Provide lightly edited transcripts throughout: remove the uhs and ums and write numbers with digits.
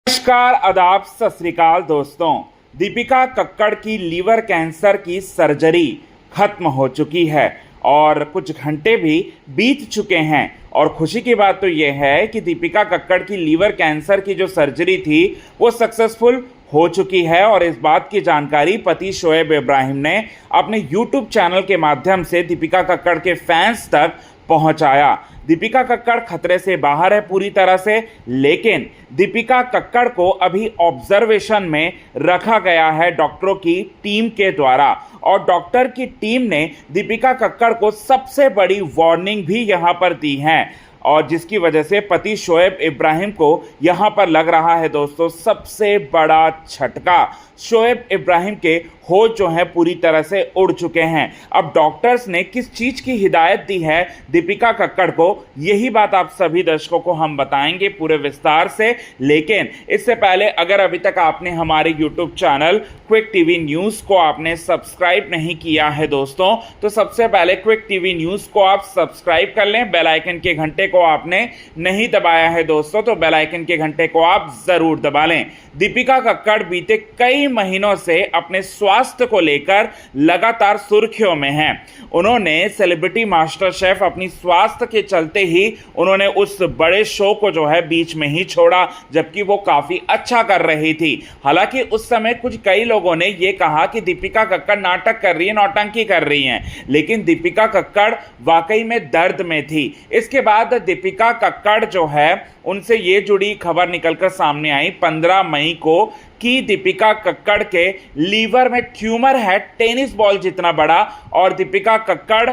नमस्कार, आदाब, सत श्री अकाल दोस्तों। दीपिका कक्कड़ की लीवर कैंसर की सर्जरी खत्म हो चुकी है और कुछ घंटे भी बीत चुके हैं। और खुशी की बात तो यह है कि दीपिका कक्कड़ की लीवर कैंसर की जो सर्जरी थी वो सक्सेसफुल हो चुकी है। और इस बात की जानकारी पति शोएब इब्राहिम ने अपने यूट्यूब चैनल के माध्यम से दीपिका कक्कड़ के फैंस तक पहुंचाया। दीपिका कक्कड़ खतरे से बाहर है पूरी तरह से, लेकिन दीपिका कक्कड़ को अभी ऑब्जर्वेशन में रखा गया है डॉक्टरों की टीम के द्वारा। और डॉक्टर की टीम ने दीपिका कक्कड़ को सबसे बड़ी वार्निंग भी यहां पर दी है, और जिसकी वजह से पति शोएब इब्राहिम को यहां पर लग रहा है दोस्तों सबसे बड़ा झटका। शोएब इब्राहिम के होश जो है पूरी तरह से उड़ चुके हैं। अब डॉक्टर्स ने किस चीज़ की हिदायत दी है दीपिका कक्कड़ को, यही बात आप सभी दर्शकों को हम बताएंगे पूरे विस्तार से। लेकिन इससे पहले अगर अभी तक आपने हमारे YouTube channel quick TV news को आपने सब्सक्राइब नहीं किया है दोस्तों, तो सबसे पहले क्विक टीवी न्यूज़ को आप सब्सक्राइब कर लें। बेल आइकन के घंटे को आपने नहीं दबाया है दोस्तों, तो बेल आइकन के घंटे को आप ज़रूर दबा लें। दीपिका कक्कड़ बीते कई महीनों से अपने स्वास्थ्य को लेकर लगातार सुर्खियों में हैं। उन्होंने सेलिब्रिटी मास्टर शेफ अपनी स्वास्थ्य के चलते ही उन्होंने उस बड़े शो को जो है बीच में ही छोड़ा, जबकि वो काफ़ी अच्छा कर रही थी। हालांकि उस समय कई लोगों ने ये कहा कि दीपिका कक्कड़ नाटक कर रही है, नौटंकी कर रही हैं, लेकिन दीपिका कक्कड़ वाकई में दर्द में थी। इसके बाद दीपिका कक्कड़ जो है उनसे ये जुड़ी खबर निकलकर सामने आई 15 मई को कि दीपिका कक्कड़ के लीवर में ट्यूमर है टेनिस बॉल जितना बड़ा, और दीपिका कक्कड़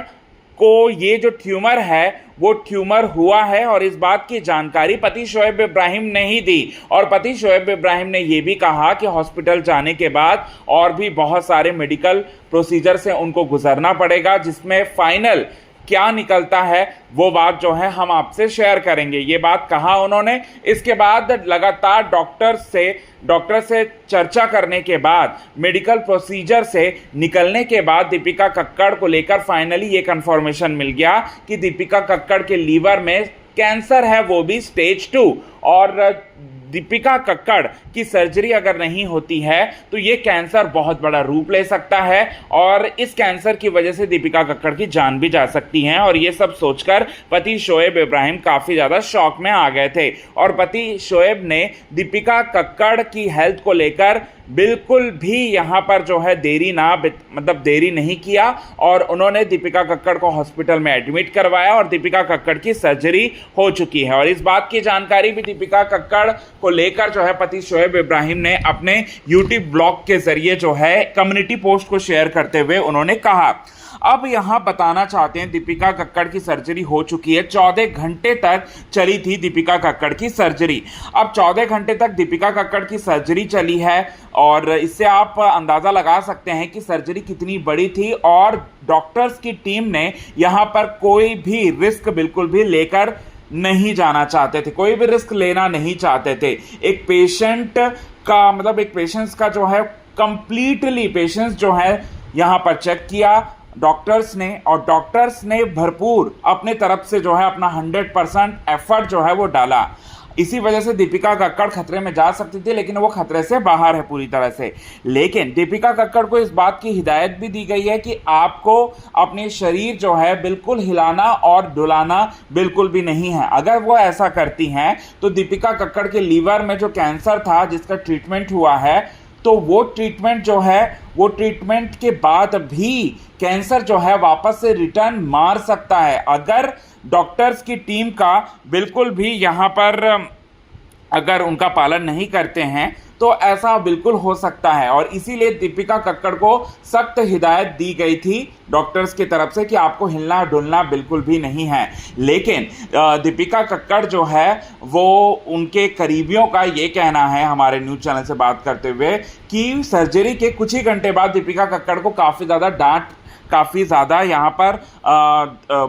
को ये जो ट्यूमर है वो ट्यूमर हुआ है। और इस बात की जानकारी पति शोएब इब्राहिम ने ही दी, और पति शोएब इब्राहिम ने ये भी कहा कि हॉस्पिटल जाने के बाद और भी बहुत सारे मेडिकल प्रोसीजर से उनको गुजरना पड़ेगा, जिसमें फाइनल क्या निकलता है वो बात जो है हम आपसे शेयर करेंगे। ये बात कहा उन्होंने। इसके बाद लगातार डॉक्टर से चर्चा करने के बाद, मेडिकल प्रोसीजर से निकलने के बाद दीपिका कक्कड़ को लेकर फाइनली ये कंफर्मेशन मिल गया कि दीपिका कक्कड़ के लीवर में कैंसर है, वो भी स्टेज 2। और दीपिका कक्कड़ की सर्जरी अगर नहीं होती है तो ये कैंसर बहुत बड़ा रूप ले सकता है, और इस कैंसर की वजह से दीपिका कक्कड़ की जान भी जा सकती है। और ये सब सोचकर पति शोएब इब्राहिम काफ़ी ज़्यादा शॉक में आ गए थे, और पति शोएब ने दीपिका कक्कड़ की हेल्थ को लेकर बिल्कुल भी यहाँ पर जो है देरी नहीं किया, और उन्होंने दीपिका कक्कड़ को हॉस्पिटल में एडमिट करवाया और दीपिका कक्कड़ की सर्जरी हो चुकी है। और इस बात की जानकारी भी दीपिका कक्कड़ को लेकर जो है पति शोएब इब्राहिम ने अपने यूट्यूब ब्लॉग के जरिए जो है कम्युनिटी पोस्ट को शेयर करते हुए उन्होंने कहा। अब यहां बताना चाहते हैं दीपिका कक्कड़ की सर्जरी हो चुकी है। 14 घंटे तक चली थी दीपिका कक्कड़ की सर्जरी। अब 14 घंटे तक दीपिका कक्कड़ की सर्जरी चली है, और इससे आप अंदाज़ा लगा सकते हैं कि सर्जरी कितनी बड़ी थी। और डॉक्टर्स की टीम ने यहां पर कोई भी रिस्क बिल्कुल भी लेकर नहीं जाना चाहते थे, कोई भी रिस्क लेना नहीं चाहते थे। एक पेशेंट्स का जो है कंप्लीटली पेशेंस जो है यहां पर चेक किया डॉक्टर्स ने, और डॉक्टर्स ने भरपूर अपने तरफ से जो है अपना 100% एफर्ट जो है वो डाला। इसी वजह से दीपिका कक्कड़ खतरे में जा सकती थी, लेकिन वो खतरे से बाहर है पूरी तरह से। लेकिन दीपिका कक्कड़ को इस बात की हिदायत भी दी गई है कि आपको अपने शरीर जो है बिल्कुल हिलाना और डुलाना बिल्कुल भी नहीं है। अगर वो ऐसा करती हैं तो दीपिका कक्कड़ के लीवर में जो कैंसर था जिसका ट्रीटमेंट हुआ है, तो वो ट्रीटमेंट के बाद भी कैंसर जो है वापस से रिटर्न मार सकता है, अगर डॉक्टर्स की टीम का बिल्कुल भी यहाँ पर अगर उनका पालन नहीं करते हैं तो ऐसा बिल्कुल हो सकता है। और इसीलिए दीपिका कक्कड़ को सख्त हिदायत दी गई थी डॉक्टर्स की तरफ से कि आपको हिलना डुलना बिल्कुल भी नहीं है। लेकिन दीपिका कक्कड़ जो है वो, उनके करीबियों का ये कहना है हमारे न्यूज़ चैनल से बात करते हुए कि सर्जरी के कुछ ही घंटे बाद दीपिका कक्कड़ को काफ़ी ज़्यादा डांट काफ़ी ज़्यादा यहाँ पर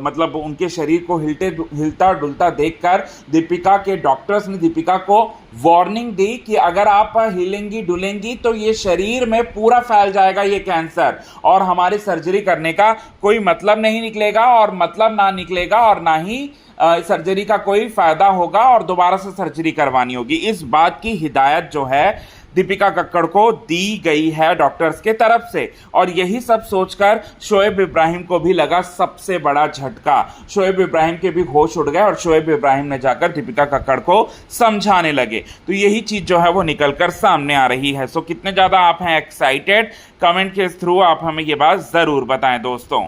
मतलब उनके शरीर को हिलता डुलता देखकर दीपिका के डॉक्टर्स ने दीपिका को वार्निंग दी कि अगर आप हिलेंगी डुलेंगी तो ये शरीर में पूरा फैल जाएगा ये कैंसर, और हमारी सर्जरी करने का कोई मतलब नहीं निकलेगा, और मतलब ना निकलेगा और ना ही सर्जरी का कोई फायदा होगा और दोबारा से सर्जरी करवानी होगी। इस बात की हिदायत जो है दीपिका कक्कड़ को दी गई है डॉक्टर्स के तरफ से, और यही सब सोचकर शोएब इब्राहिम को भी लगा सबसे बड़ा झटका। शोएब इब्राहिम के भी होश उड़ गए और शोएब इब्राहिम ने जाकर दीपिका कक्कड़ को समझाने लगे। तो यही चीज़ जो है वो निकलकर सामने आ रही है। सो कितने ज़्यादा आप हैं एक्साइटेड, कमेंट के थ्रू आप हमें ये बात ज़रूर बताएं दोस्तों।